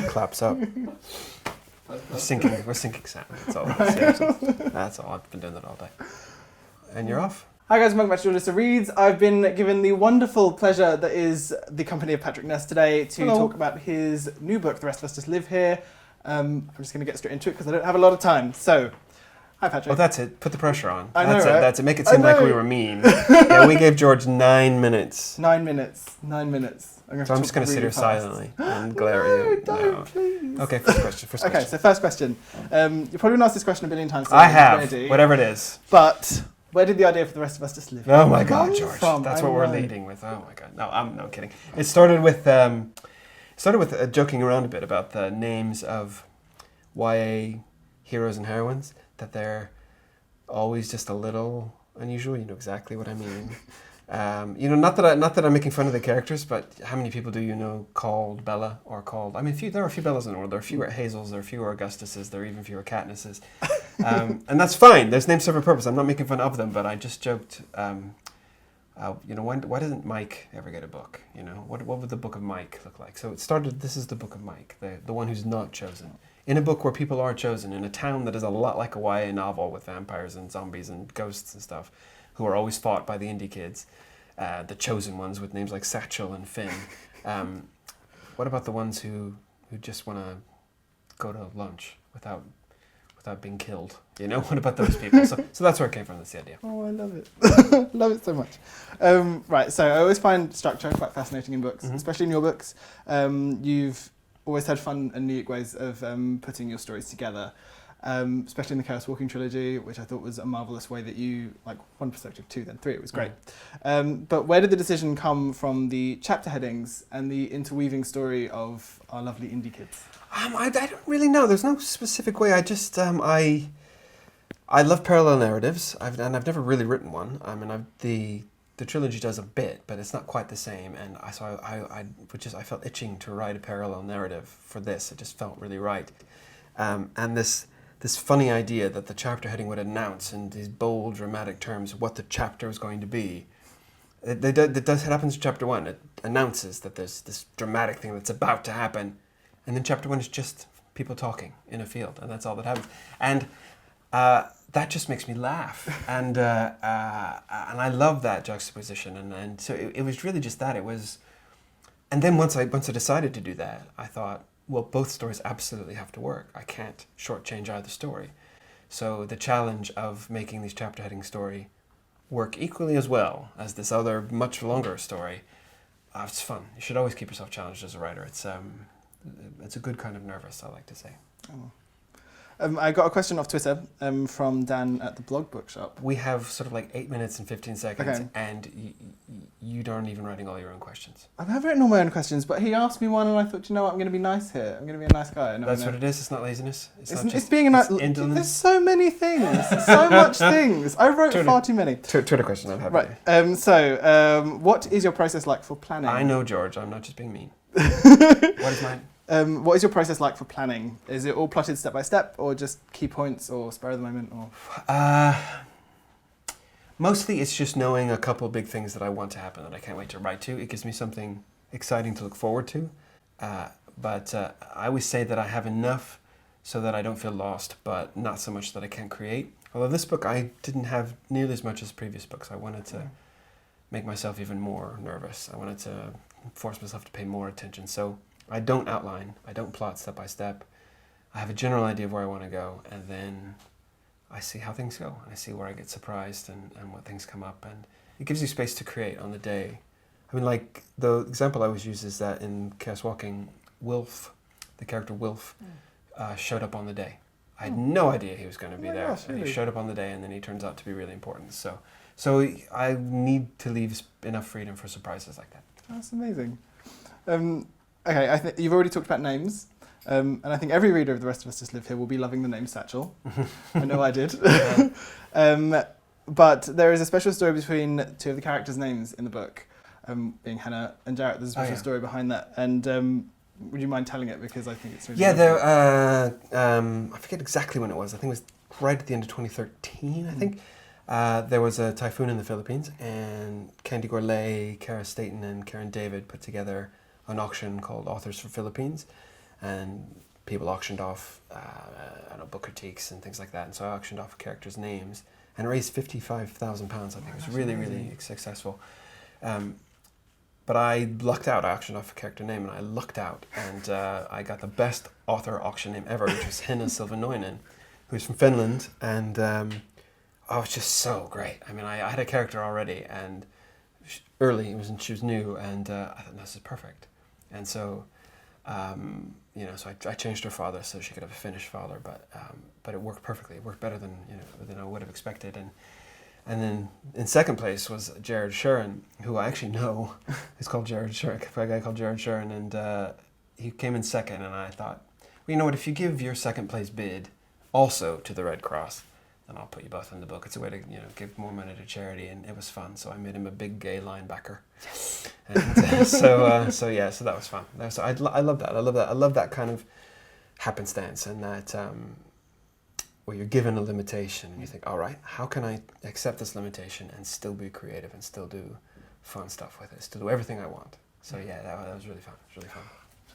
claps up. We're syncing sound. That's all. That's all. I've been doing that all day. And you're off. Hi guys, welcome back to Your List of Reads. I've been given the wonderful pleasure that is the company of Patrick Ness today to talk about his new book, The Rest of Us Just Live Here. I'm just going to get straight into it because I don't have a lot of time. So, hi Patrick. Oh, that's it. Put the pressure on. I know, that's it. right? That's it. Make it seem like we were mean. Yeah, we gave George 9 minutes. 9 minutes. 9 minutes. So I'm just going to sit here silently and glare at you. Don't, please. Okay, first question. Okay, so first question. You've probably been asked this question a billion times. So I have, already, whatever it is. But where did the idea for The Rest of Us Just Live Here Oh my God, George. from? That's what we're leading with. Oh my God. No, I'm not kidding. It started with joking around a bit about the names of YA heroes and heroines, that they're always just a little unusual. You know exactly what I mean. Not that I'm making fun of the characters, but how many people do you know called Bella or called? I mean, there are a few Bellas in the world. There are fewer Hazels. There are fewer Augustuses. There are even fewer Katnisses, and that's fine. Those names serve a purpose. I'm not making fun of them, but I just joked. Why doesn't Mike ever get a book? You know, what would the book of Mike look like? So it started. This is the book of Mike, the one who's not chosen. In a book where people are chosen, in a town that is a lot like a YA novel with vampires and zombies and ghosts and stuff, who are always fought by the indie kids, the chosen ones with names like Satchel and Finn. What about the ones who just want to go to lunch without being killed? You know, what about those people? So that's where it came from. That's the idea. Oh, I love it. Love it so much. Right, so I always find structure quite fascinating in books, especially in your books. You've always had fun and unique ways of putting your stories together. Especially in the Chaos Walking trilogy, which I thought was a marvellous way that you, like, 1 perspective, 2, then 3, it was great. But where did the decision come from the chapter headings and the interweaving story of our lovely indie kids? I don't really know. There's no specific way. I just, I love parallel narratives, I've never really written one. I mean, the trilogy does a bit, but it's not quite the same, and I felt itching to write a parallel narrative for this. It just felt really right. And this funny idea that the chapter heading would announce in these bold, dramatic terms what the chapter is going to be. It happens in chapter 1. It announces that there's this dramatic thing that's about to happen, and then chapter 1 is just people talking in a field, and that's all that happens. And that just makes me laugh, and I love that juxtaposition, and so it was really just that. It was, and then once I decided to do that, I thought, well, both stories absolutely have to work. I can't shortchange either story. So the challenge of making these chapter heading story work equally as well as this other much longer story, it's fun. You should always keep yourself challenged as a writer. It's a good kind of nervous, I like to say. Oh. I got a question off Twitter from Dan at the Blog Bookshop. We have sort of like 8 minutes and 15 seconds, okay. And you aren't even writing all your own questions. I have written all my own questions, but he asked me one, and I thought, you know what, I'm going to be nice here. I'm going to be a nice guy. That's what it is. It's not laziness. It's being a nice. There's so many things. So much things. I wrote far too many. Twitter question. I'm happy. Right. What is your process like for planning? I know, George. I'm not just being mean. What is mine? What is your process like for planning? Is it all plotted step by step, or just key points, or spur of the moment, or? Mostly it's just knowing a couple of big things that I want to happen that I can't wait to write to. It gives me something exciting to look forward to. But I always say that I have enough so that I don't feel lost, but not so much that I can't create. Although this book, I didn't have nearly as much as previous books. I wanted to make myself even more nervous. I wanted to force myself to pay more attention. So I don't outline. I don't plot step by step. I have a general idea of where I want to go, and then I see how things go. I see where I get surprised and what things come up, and it gives you space to create on the day. I mean, like, the example I always use is that in Chaos Walking, Wilf, the character Wilf, showed up on the day. I had no idea he was going to be there. Gosh, really? He showed up on the day, and then he turns out to be really important. So I need to leave enough freedom for surprises like that. That's amazing. Okay, I think you've already talked about names. And I think every reader of The Rest of Us Just Live Here will be loving the name Satchel. I know I did. But there is a special story between two of the characters' names in the book, being Henna and Jarrett. There's a special story behind that. And would you mind telling it? Because I think it's really I forget exactly when it was. I think it was right at the end of 2013, I think. There was a typhoon in the Philippines, and Candy Gourlay, Cara Staton, and Karen David put together an auction called Authors for Philippines. and people auctioned off I don't know, book critiques and things like that. And so I auctioned off characters' names and raised £55,000. I think it was really, really successful. But I lucked out. I auctioned off a character name and I lucked out. And I got the best author auction name ever, which was Henna who's from Finland. And oh, it's just so great. I mean, I had a character already, and she was new, and I thought, this is perfect. And so, so I changed her father so she could have a Finnish father, but it worked perfectly. It worked better than I would have expected. And then in second place was Jared Shurin, who I actually know. He's called Jared Shurin, a guy called Jared Shurin, and he came in second. And I thought, well, you know what? If you give your second place bid also to the Red Cross, then I'll put you both in the book. It's a way to give more money to charity, and it was fun. So I made him a big gay linebacker. Yes. And so that was fun. I love that. I love that kind of happenstance, and that. Where you're given a limitation and you think, all right, how can I accept this limitation and still be creative and still do fun stuff with it, still do everything I want. So yeah, that was really fun. It was really fun.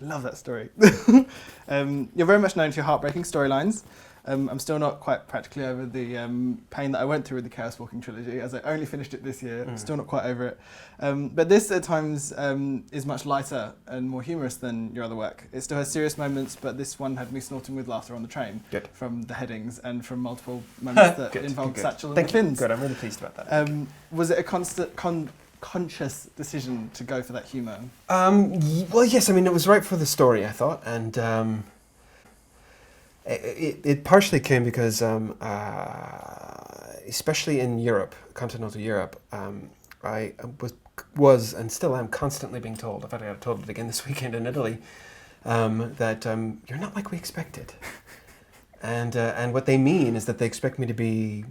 Love that story. You're very much known for your heartbreaking storylines. I'm still not quite practically over the pain that I went through with the Chaos Walking trilogy, as I only finished it this year. I'm still not quite over it. But this, at times, is much lighter and more humorous than your other work. It still has serious moments, but this one had me snorting with laughter on the train from the headings and from multiple moments that involved Satchel and the Finns. Good, I'm really pleased about that. Was it a conscious decision to go for that humour? Well, yes. I mean, it was right for the story, I thought, and it partially came because, especially in Europe, continental Europe, I was and still am constantly being told. In fact, I got told it again this weekend in Italy, that you're not like we expected, and what they mean is that they expect me to be,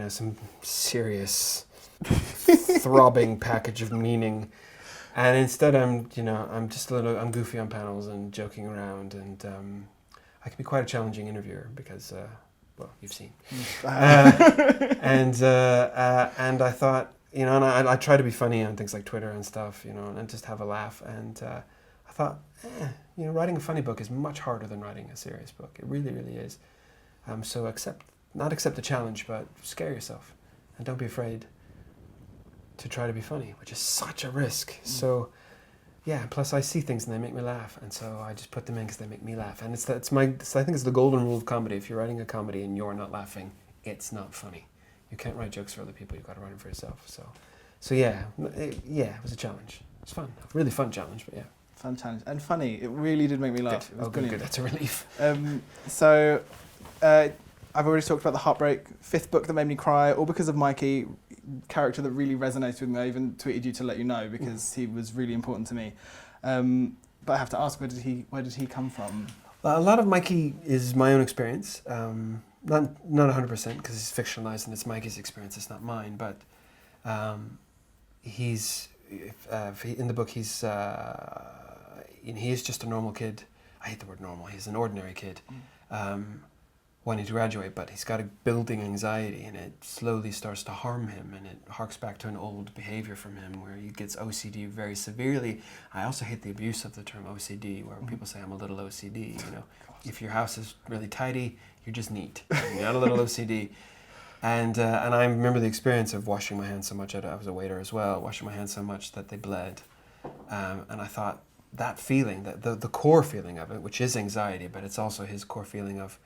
some serious, throbbing package of meaning, and instead I'm just I'm goofy on panels and joking around, and I can be quite a challenging interviewer because, you've seen, and I thought, and I try to be funny on things like Twitter and stuff, and just have a laugh, and I thought, writing a funny book is much harder than writing a serious book. It really, really is. So not accept the challenge, but scare yourself, and don't be afraid to try to be funny, which is such a risk. So, yeah. Plus, I see things and they make me laugh, and so I just put them in because they make me laugh. And I think it's the golden rule of comedy. If you're writing a comedy and you're not laughing, it's not funny. You can't write jokes for other people. You've got to write them for yourself. So yeah, it was a challenge. It was fun, a really fun challenge, but yeah. Fun challenge and funny. It really did make me laugh. Good. Good. That's a relief. I've already talked about the heartbreak. Fifth book that made me cry, all because of Mikey, character that really resonated with me. I even tweeted you to let you know because he was really important to me. But I have to ask, where did he come from? A lot of Mikey is my own experience. Not 100% because it's fictionalized and it's Mikey's experience. It's not mine. But he's in the book. He is just a normal kid. I hate the word normal. He's an ordinary kid. Wanting to graduate, but he's got a building anxiety, and it slowly starts to harm him, and it harks back to an old behavior from him where he gets OCD very severely. I also hate the abuse of the term OCD, where people say I'm a little OCD. If your house is really tidy, you're just neat. You're not a little OCD. And I remember the experience of washing my hands so much. I was a waiter as well, washing my hands so much that they bled. And I thought that feeling, the core feeling of it, which is anxiety, but it's also his core feeling of.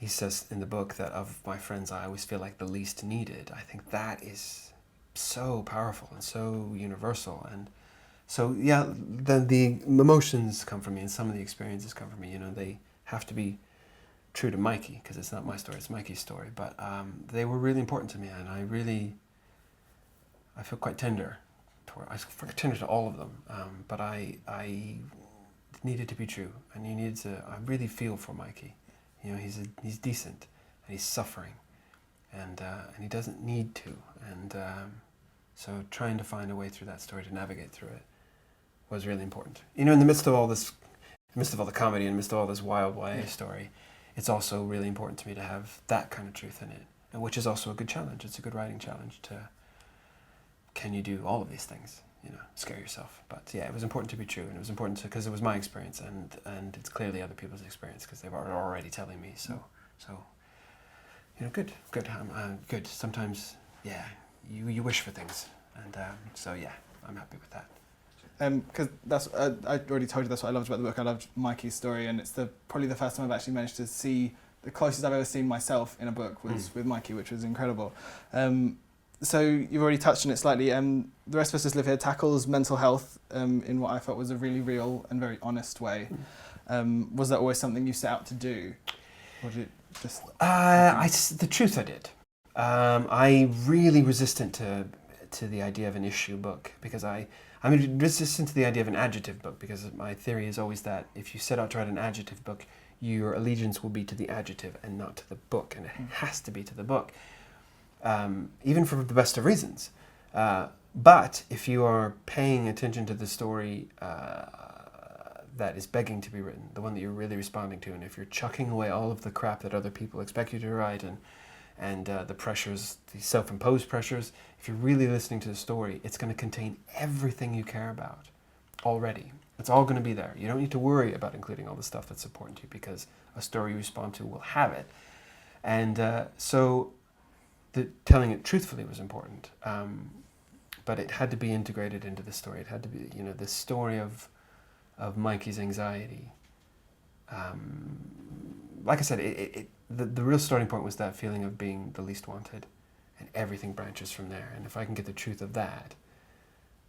He says in the book that of my friends, I always feel like the least needed. I think that is so powerful and so universal. And so, yeah, the emotions come from me and some of the experiences come from me. They have to be true to Mikey because it's not my story, it's Mikey's story. But they were really important to me, and I feel quite tender. I feel tender to all of them, but I needed to be true. And I really feel for Mikey. He's decent, and he's suffering, and he doesn't need to, and so trying to find a way through that story to navigate through it was really important. In the midst of all this, in the midst of all the comedy, in the midst of all this wild YA story, it's also really important to me to have that kind of truth in it, and which is also a good challenge. It's a good writing challenge can you do all of these things? scare yourself. But yeah, it was important to be true, and it was important because it was my experience, and it's clearly other people's experience because they were already telling me. So good. Good. Sometimes, yeah, you wish for things, and so yeah, I'm happy with that. Because I already told you that's what I loved about the book. I loved Mikey's story, and it's probably the first time I've actually managed to see the closest I've ever seen myself in a book was with Mikey, which was incredible. So you've already touched on it slightly. The Rest of Us Just Live Here tackles mental health in what I felt was a really real and very honest way. Was that always something you set out to do? Or did it just... the truth I did. I really resistant to the idea of an issue book because I'm resistant to the idea of an adjective book because my theory is always that if you set out to write an adjective book, your allegiance will be to the adjective and not to the book, and it has to be to the book. Even for the best of reasons. But if you are paying attention to the story that is begging to be written, the one that you're really responding to, and if you're chucking away all of the crap that other people expect you to write and the pressures, the self-imposed pressures, if you're really listening to the story, it's going to contain everything you care about already. It's all going to be there. You don't need to worry about including all the stuff that's important to you because a story you respond to will have it. And so telling it truthfully was important, but it had to be integrated into the story. It had to be, the story of Mikey's anxiety. Like I said, the real starting point was that feeling of being the least wanted, and everything branches from there. And if I can get the truth of that,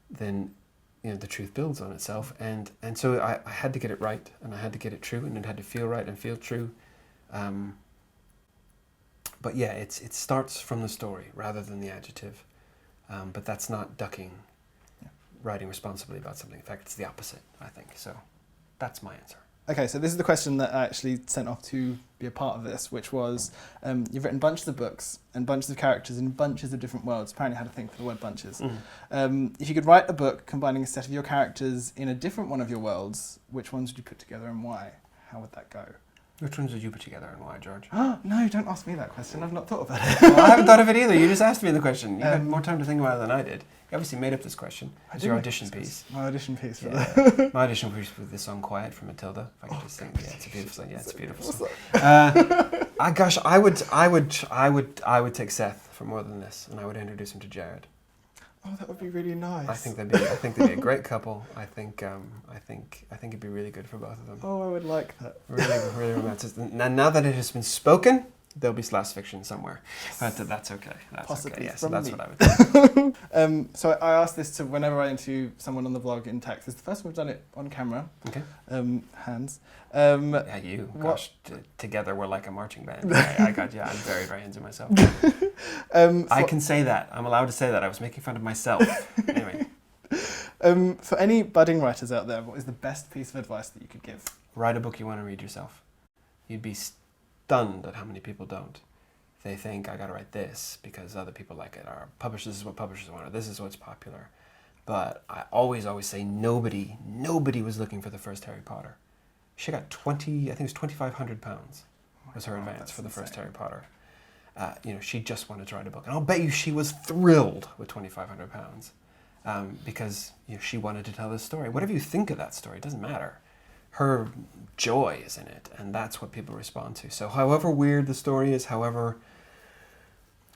then the truth builds on itself. And so I had to get it right, and I had to get it true, and it had to feel right and feel true. But yeah, it starts from the story rather than the adjective. But that's not ducking writing responsibly about something. In fact, it's the opposite, I think. So that's my answer. Okay, so this is the question that I actually sent off to be a part of this, which was, you've written bunches of books and bunches of characters in bunches of different worlds. Apparently I had to think for the word bunches. If you could write a book combining a set of your characters in a different one of your worlds, which ones would you put together and why? How would that go? Which ones would you put together and why, George? No, don't ask me that question. I've not thought about it. Well, I haven't thought of it either. You just asked me the question. You had more time to think about it than I did. You obviously made up this question. It's your audition piece. My audition piece for that. My audition piece with the song "Quiet" from Matilda. If I could just sing, it's a beautiful song. Yeah, it's a beautiful song. Gosh, I would take Seth for More Than This, and I would introduce him to Jared. Oh, that would be really nice. I think they'd be a great couple. I think it'd be really good for both of them. Oh, I would like that. Really, really romantic. Now that it has been spoken, there'll be slash fiction somewhere. But that's okay. That's possibly okay. Yeah, so that's me. what I would do. So I asked this to whenever I interview someone on the vlog in text. It's the first time we've done it on camera. Okay. Hands. Yeah, you. Gosh, together we're like a marching band. I got you. I'm very, very into myself. I can say that. I'm allowed to say that. I was making fun of myself. Anyway. For any budding writers out there, what is the best piece of advice that you could give? Write a book you want to read yourself. You'd be stunned at how many people don't. They think, I got to write this because other people like it, or this is what publishers want, or this is what's popular. But I always say nobody was looking for the first Harry Potter. She got I think it was £2,500 was her advance for the first Harry Potter. She just wanted to write a book. And I'll bet you she was thrilled with £2,500 because she wanted to tell this story. Whatever you think of that story, it doesn't matter. Her joy is in it, and that's what people respond to. So however weird the story is, however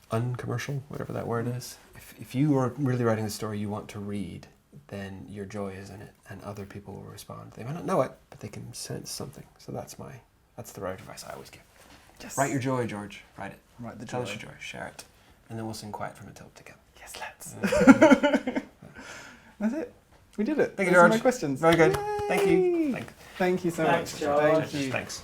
uncommercial, whatever that word is, if you are really writing the story you want to read, then your joy is in it, and other people will respond. They might not know it, but they can sense something. So that's the right advice I always give. Yes. Write your joy, George. Write it. Write the joy. Tell us your joy. Share it. And then we'll sing Quiet from Matilda together. Yes, let's. That's it. We did it. Thank you, George. Those are my questions. Very good. Yay! Thank you. Thank you so Thanks, much. George. Thank you. Thanks.